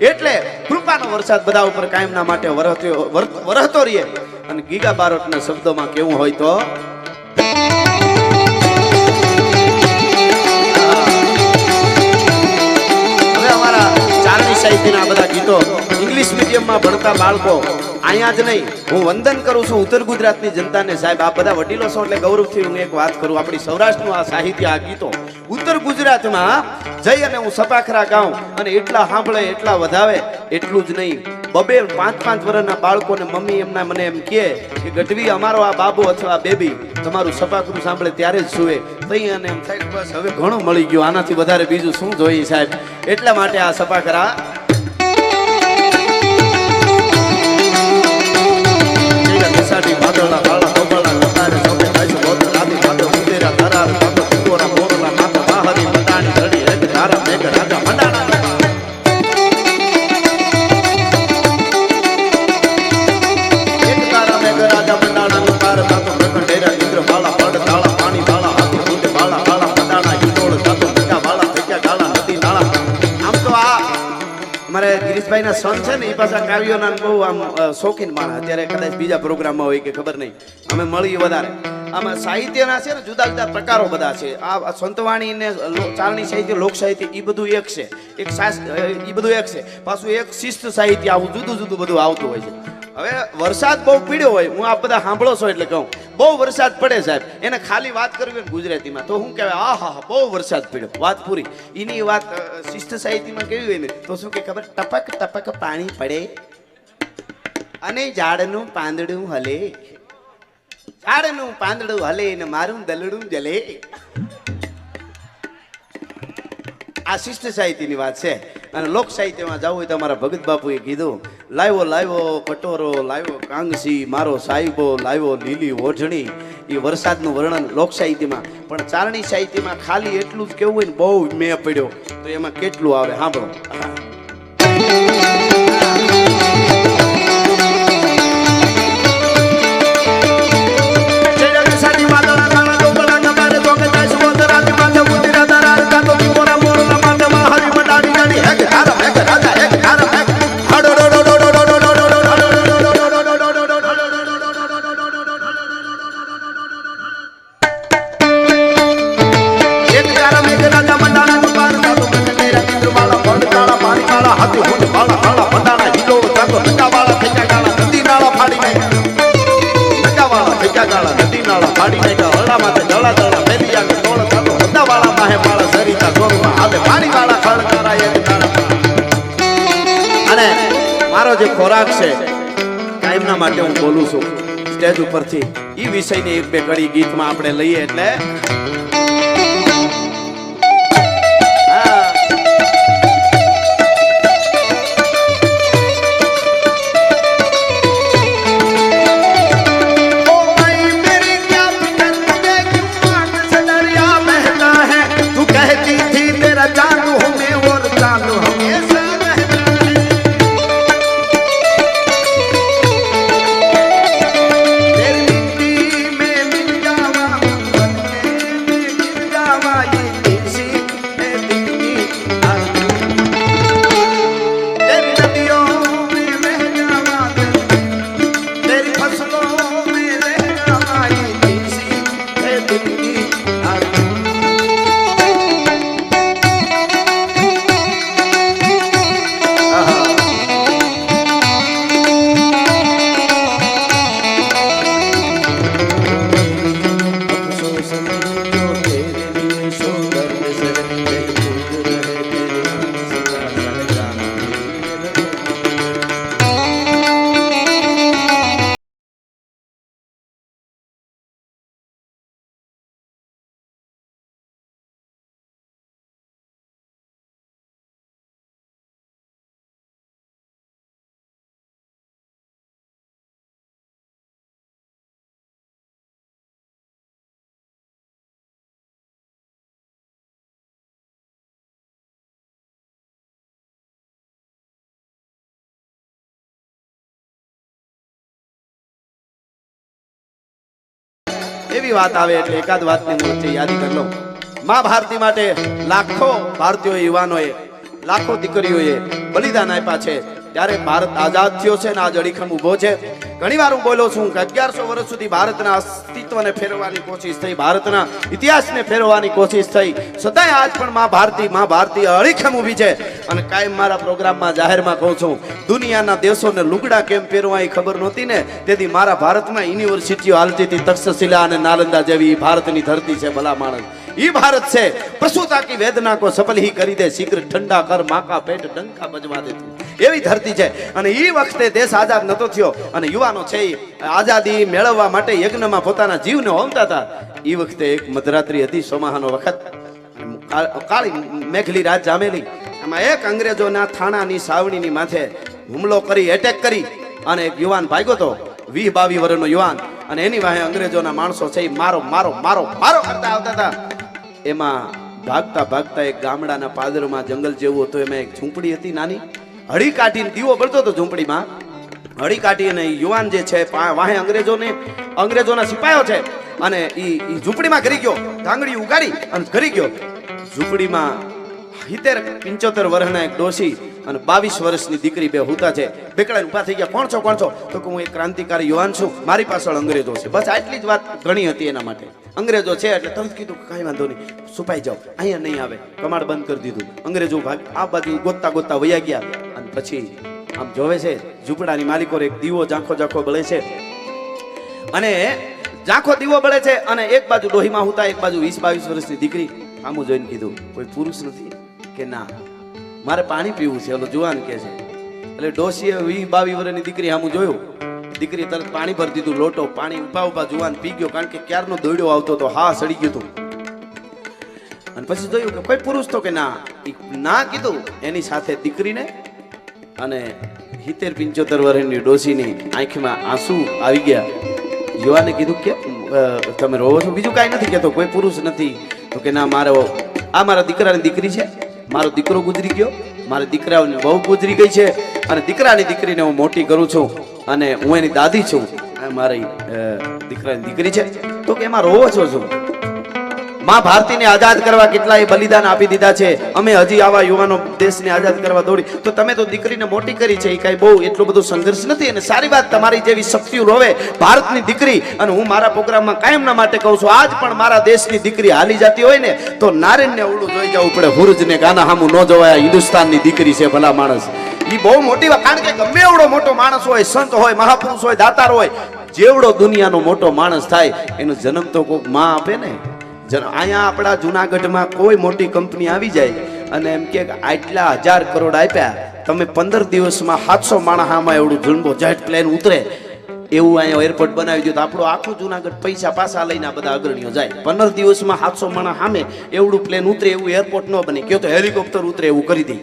એટલે કૃપાનો વરસાદ બધા ઉપર કાયમના માટે વરસતો રહે. અને ગીગા બારોટના શબ્દોમાં કેવું હોય તો હવે અમારા ચારણી સાહિત્યના બધા ગીતો ઇંગ્લિશ મીડિયમમાં ભણતા બાળકો અહીંયા જ નહીં, હું વંદન કરું છું ઉત્તર ગુજરાતની જનતાને. સાહેબ આ બધા વડીલો છો એટલે ગૌરવથી હું એક વાત કરું, આપણી સૌરાષ્ટ્રનું આ સાહિત્ય, આ ગીતો ઉત્તર ગુજરાતમાં જઈ અને હું સપાખરા ગાઉં અને એટલા સાંભળે એટલા વધાવે. એટલું જ નહીં, 2-5 વર્ષના બાળકોને મમ્મી એમના મને એમ કહે કે ગઢવી અમારો આ બાબુ અથવા બેબી તમારું સપાખરું સાંભળે ત્યારે જ સુવે. તઈ અને એમ થાય બસ હવે ઘણું મળી ગયું, આનાથી વધારે બીજું શું જોઈએ સાહેબ. એટલા માટે આ સપાખરા સાડી માદળા બાળા ગોબળા કતારે સોપે કાઈ બોત લાદી માદળ ઉતેરા ધરાર માદળ કુકોરા મોરલા માદળ બાહરી મડાણી રડી એક ધારા મેઘ રાજા મંડાણા એક ધારા મેઘ રાજા મંડાણા નો તાર તાતો પ્રકંડેરા ઇન્દ્ર બાળા પડ તાળા પાણી બાળા હાથી કુંડ બાળા બાળા મંડાણા હિંડોળ તાતો મીઠા બાળા થક્યા ગાળા નદી નાળા. આમ તો આ મારે ગિરીશભાઈના સન છે ને એ પાછા કાવ્યોના બહુ આમ શોખીન માણસ. અત્યારે કદાચ બીજા પ્રોગ્રામમાં હોય કે ખબર નહીં, અમે મળીએ વધારે. આમાં સાહિત્યના છે ને જુદા જુદા પ્રકારો બધા છે. આ સંતવાણી ને ચારણી સાહિત્ય, લોક સાહિત્ય એ બધું એક છે, એ બધું એક છે. પાછું એક શિસ્ત સાહિત્ય આવું જુદું જુદું બધું આવતું હોય છે. હવે વરસાદ બહુ પીડ્યો હોય, હું આ બધા સાંભળો છો એટલે કહું બહુ વરસાદ પડે સાહેબ, એને ખાલી વાત કરવી હોય ગુજરાતીમાં તો શું કહેવાય, આ હા બહુ વરસાદ પડ્યો, વાત પૂરી. એની વાત શિસ્ત સાહિત્યમાં કેવી હોય ને તો શું કે ખબર, ટપક ટપક પાણી પડે અને ઝાડનું પાંદડું હલે, ઝાડનું પાંદડું હલે ને મારું દલડું જલે. આ શિષ્ટ સાહિત્યની વાત છે. અને લોક સાહિત્યમાં જવું હોય તો અમારા ભગત બાપુએ કીધું, લાવ્યો લાવ્યો કટોરો, લાવ્યો કાંગસી, મારો સાહેબો લાવ્યો લીલી ઓઢણી. એ વરસાદનું વર્ણન લોક સાહિત્યમાં. પણ ચારણી સાહિત્યમાં ખાલી એટલું જ કેવું હોય ને બહુ મેં પડ્યો તો એમાં કેટલું આવે સાંભળો. અને મારો જે ખોરાક છે કાયમના માટે હું બોલું છું સ્ટેજ ઉપરથી, એ વિષયની એક બે કડી ગીતમાં આપણે લઈએ એટલે એવી વાત આવે એટલે એકાદ વાતની હું વચ્ચે યાદ કરી લઉં. મા ભારતી માટે લાખો ભારતીય યુવાનોએ લાખો દીકરીઓએ બલિદાન આપ્યા છે ત્યારે ભારત આઝાદ થયો છે ને આજ અડીખમ ઊભો છે. ઘણીવાર હું બોલ્યો છું કે 1100 વર્ષ સુધી ભારતના અસ્તિત્વને ફેરવવાની કોશિશ થઈ, ભારતના ઇતિહાસને ફેરવવાની કોશિશ થઈ, છતાંય આજ પણ માં ભારતી અડીખમ ઊભી છે. અને કાયમ મારા પ્રોગ્રામમાં જાહેરમાં કહું છું, દુનિયાના દેશોને લુગડા કેમ પહેરવા એ ખબર નહોતી ને, તેથી મારા ભારતમાં યુનિવર્સિટીઓ હાલતી હતી, તક્ષશિલા અને નાલંદા જેવી ભારતની ધરતી છે. ભલા માણસ, ઈ ભારત છે. પ્રસૂતા કી વેદના કો સફલ ही કરી દે, શીઘ્ર ઠંડા કર માँ का पेट ડંકા બજવા દે, એવી ધરતી છે. અને ઈ વખતે દેશ આઝાદ નતો થયો અને યુવાનો છે આઝાદી મેળવવા માટે યજ્ઞમાં પોતાના જીવને હોમતા હતા. ઈ વખતે એક મધરાત્રી હતી, સોમાહાનો વખત, કાળી મેઘલી રાત જામેલી. એમાં એક અંગ્રેજોના થાણાની સાવણીની માથે હુમલો કરી, એટેક કરી અને એક યુવાન ભાગ્યો તો, 20-22 વર્ષનો યુવાન. અને એની વાહે અંગ્રેજોના માણસો છે મારો મારો મારો મારો કરતા આવતા હતા. એમાં ભાગતા ભાગતા એક ગામડાના પાદરમાં જંગલ જેવું હતું, એમાં એક ઝૂંપડી હતી નાની, હળી કાઢીને દીવો બળતો હતો ઝૂંપડીમાં. હળી કાઢી અને યુવાન જે છે વાહે અંગ્રેજોના સિપાહીઓ છે અને ઈ ઝૂંપડીમાં ઘરી ગયો, ધાંગડી ઉગાડી અને ઘરી ગયો. ઝૂંપડીમાં 70-75 વર્ષના એક ડોશી અને 22 વર્ષની દીકરી બે હુતા છે. બેકડાઈને ઊભા થઈ ગયા, કોણ છો કોણ છો? તો કે હું એક ક્રાંતિકારી યુવાન છું, મારી પાછળ અંગ્રેજો છે. બસ આટલી જ વાત ઘણી હતી એના માટે. અંગ્રેજો છે એટલે તરત કીધું કાંઈ વાંધો નહીં, છુપાઈ જાઓ, અહીંયા નહીં આવે. કમાડ બંધ કરી દીધું. અંગ્રેજો ભાગ આ બાજુ ગોતતા ગોતતા વયા ગયા. અને પછી આમ જોવે છે ઝૂંપડાની માલિકો એક દીવો ઝાંખો બળે છે અને ઝાંખો દીવો બળે છે અને એક બાજુ ડોહીમાં હુતા, એક બાજુ 20-22 વર્ષની દીકરી. આમ જોઈને કીધું કોઈ પુરુષ નથી કે ના, મારે પાણી પીવું છે. ઓલો જુવાન કે છે. એટલે ડોશીએ 20-22 વર્ષની દીકરી આમ જોયું, દીકરી તરત પાણી ભરી દીધું, લોટો પાણી ઉભા જુવાન પી ગયો, કારણ કે ક્યારનો દોડ્યો આવતો તો, હા સડી ગયું હતું. અને પછી જોયું કે કોઈ પુરુષ તો કે ના કીધું. એની સાથે દીકરીને અને 70-75 વર્ષની ડોશીની આંખમાં આંસુ આવી ગયા. યુવાને કીધું કે તમે રોવો છો? બીજું કાંઈ નથી કહેતો, કોઈ પુરુષ નથી. તો કે ના, મારા દીકરાની દીકરી છે, મારો દીકરો ગુજરી ગયો, મારા દીકરાઓની વહુ ગુજરી ગઈ છે અને દીકરાની દીકરીને હું મોટી કરું છું અને હું એની દાદી છું. મારી દીકરાની દીકરી છે. તો કે એમાં રોવો છો શું? માં ભારતીને આઝાદ કરવા કેટલાય બલિદાન આપી દીધા છે. અમે હજી આવા યુવાનો દેશને આઝાદ કરવા દોડી, તો તમે તો દીકરીને મોટી કરી છે. એ કઈ બહુ એટલો બધો સંઘર્ષ નથી. અને સારી વાત, તમારી જેવી શક્તિઓ રોવે ભારતની દીકરી. અને હું મારા પ્રોગ્રામમાં કાયમના માટે કહું છું, આજ પણ મારા દેશની દીકરી હાલી જતી હોય ને તો નારીને ઉડું જોઈ જવું પડે. હુરજને ગાના હામું ન જોવાય. હિન્દુસ્તાનની દીકરી છે ભલા માણસ. એ બહુ મોટી વાત, કારણ કે ગમે એવડો મોટો માણસ હોય, સંત હોય, મહાપુરુષ હોય, દાતાર હોય, જેવડો દુનિયાનો મોટો માણસ થાય એનો જન્મ તો કોઈક માં આપે ને. અહીંયા આપણા જુનાગઢમાં કોઈ મોટી કંપની આવી જાય અને એમ કે આટલા 1000 કરોડ આપ્યા, તમે 15 દિવસમાં 700 માણસ આમાં એવડું જુનબો જેટ પ્લેન ઉતરે, એવું અહીંયા એરપોર્ટ બનાવી દો તો આપણું આખું જુનાગઢ પૈસા પાછા લઈને બધા અગ્રણીઓ જાય. 15 દિવસમાં 700 માણસ સામે એવડું પ્લેન ઉતરે એવું એરપોર્ટ ન બને. કયો તો હેલિકોપ્ટર ઉતરે એવું કરી દે,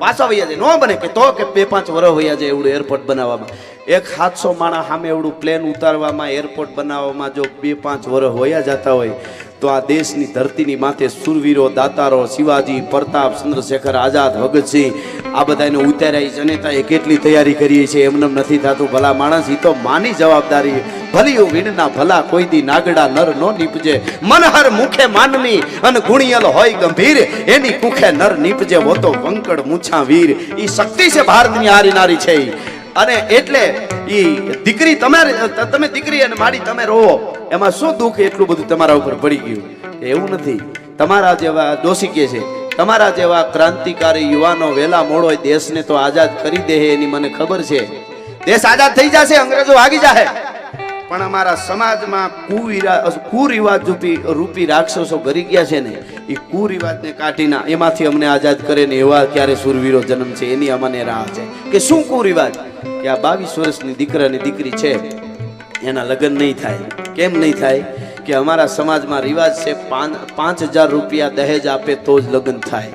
પાછા વૈયા જાય. ન બને કે તો કે 2-5 વર્ષ વૈયા જાય એવડું એરપોર્ટ બનાવવામાં. એક 700 માણસ સામે એવડું પ્લેન ઉતારવામાં, એરપોર્ટ બનાવવામાં જો 2-5 વર્ષ વયા જતા હોય તો આ દેશની ધરતીની માથે સુરવીરો, દાતારો, શિવાજી, પ્રતાપ, ચંદ્રશેખર આઝાદ, ભગતસિંહ, આ બધાને ઉતાર્યા. જનતાએ કેટલી તૈયારી કરી છે, એમને નથી થતું. ભલા માણસ, એ તો માની જવાબદારી. ભલિયું વીણના ભલા કોઈ દી નાગડા નર નો નીપજે, મનહર મુખે માનની અને ગુણિયલ હોય ગંભીર, એની કુખે નર નીપજે વો તો વંકડ મૂછા વીર. એ શક્તિ છે ભારતની હારી નારી છે. અને એટલે ઈ દીકરી તમે દીકરી અને માડી તમે રોવો, એમાં શું દુઃખ એટલું બધું તમારા ઉપર પડી ગયું? એવું નથી. તમારા જેવા દોષી કે છે, તમારા જેવા ક્રાંતિકારી યુવાનો વેલા મોડો દેશને તો આઝાદ કરી દે, એની મને ખબર છે. દેશ આઝાદ થઈ જશે, અંગ્રેજો ભાગી જશે, પણ અમારા સમાજમાં કુરિવાજ રૂપી રાક્ષસો ઘરી ગયા છે ને, એ કુરિવાજને કાઢીને એમાંથી અમને આઝાદ કરે ને એવા ક્યારે સુરવીરો જન્મ છે, એની અમને રાહ છે. કે શું કુરિવાજ? કે આ 22 વર્ષની દીકરાની દીકરી છે એના લગ્ન નહીં થાય. કેમ નહીં થાય? કે અમારા સમાજમાં રિવાજ છે 5000 રૂપિયા દહેજ આપે તો જ લગ્ન થાય.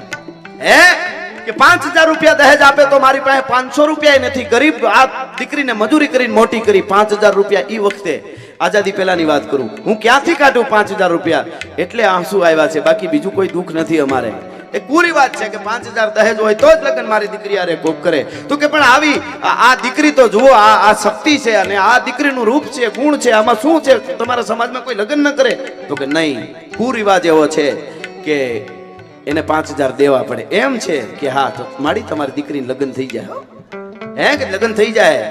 કે 5000 રૂપિયા દહેજ આપે તો મારી પાસે 500 રૂપિયા નથી. ગરીબ આ દીકરીને મજૂરી કરીને મોટી કરી. 5000 રૂપિયા ઈ વખતે આઝાદી પહેલાની વાત કરું, હું ક્યાંથી કાઢું 5000 રૂપિયા? એટલે આંસુ આવ્યા છે, બાકી બીજું કોઈ દુઃખ નથી અમારે. એ પૂરી વાત છે કે 5000 દહેજ હોય તો જ લગ્ન મારી દીકરી આરે કોક કરે. તો કે પણ આવી આ દીકરી તો જુઓ, આ શક્તિ છે અને આ દીકરીનું રૂપ છે, ગુણ છે, આમાં શું છે? તમારા સમાજમાં કોઈ લગ્ન ન કરે? તો કે નહીં, કુરિવાજ એવો છે કે એને 5000 દેવા પડે. એમ છે કે હા તો માડી તમારી દીકરીને લગ્ન થઈ જાય હો. હે કે લગ્ન થઈ જાય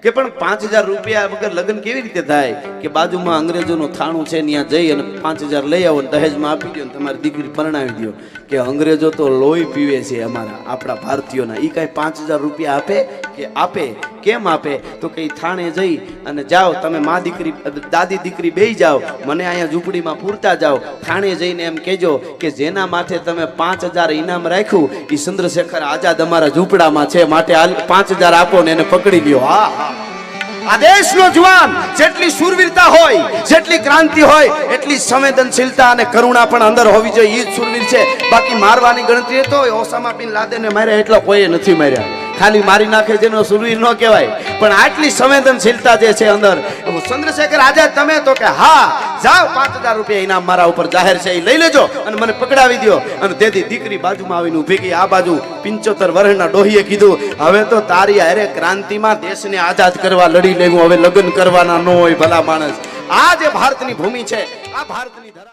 કે પણ 5000 રૂપિયા વગર લગ્ન કેવી રીતે થાય? કે બાજુમાં અંગ્રેજોનું થાણું છે ત્યાં જઈ અને 5000 લઈ આવો, દહેજમાં આપી દો, તમારી દીકરી પરણાવી દો. કે અંગ્રેજો તો લોહી પીવે છે અમારા આપણા ભારતીયોના. એ કાંઈ 5000 રૂપિયા આપે કે આપે? કેમ આપે? તો કે થાણે જઈ અને જાઓ તમે માં દીકરી દાદી દીકરી બેહી જાઓ, મને અહીંયા ઝૂંપડીમાં પૂરતા જાઓ. થાણે જઈને એમ કહેજો કે જેના માથે તમે 5000 ઇનામ રાખ્યું એ ચંદ્રશેખર આઝાદ અમારા ઝૂંપડામાં છે, માટે 5000 આપો ને એને પકડી લ્યો. હા હા, આ દેશનો જુવાન જેટલી શૂરવીરતા હોય, જેટલી ક્રાંતિ હોય, એટલી સંવેદનશીલતા અને કરુણા પણ અંદર હોવી જોઈએ. એ જ શૂરવીર છે. બાકી મારવાની ગણતરી તો ઓસામા બિન લાદેનને માર્યા એટલો કોઈએ નથી માર્યા. ખાલી મારી નાખે જેનો શૂરવીર ન કહેવાય, પણ આટલી સંવેદનશીલતા જે છે અંદર. ચંદ્રશેખર આઝાદ તમે તો કે હા જાઓ 5000 રૂપિયા ઇનામ મારા ઉપર જાહેર છે, એ લઈ લેજો અને મને પકડાવી દો. અને તેથી દીકરી બાજુમાં આવીને ઊભી ગઈ. આ બાજુ 75 વર્ષના ડોહીએ કીધું હવે તો તારી હારે ક્રાંતિમાં દેશને આઝાદ કરવા લડી લેવું, હવે લગ્ન કરવાના ન હોય ભલા માણસ. આ જે ભારતની ભૂમિ છે, આ ભારતની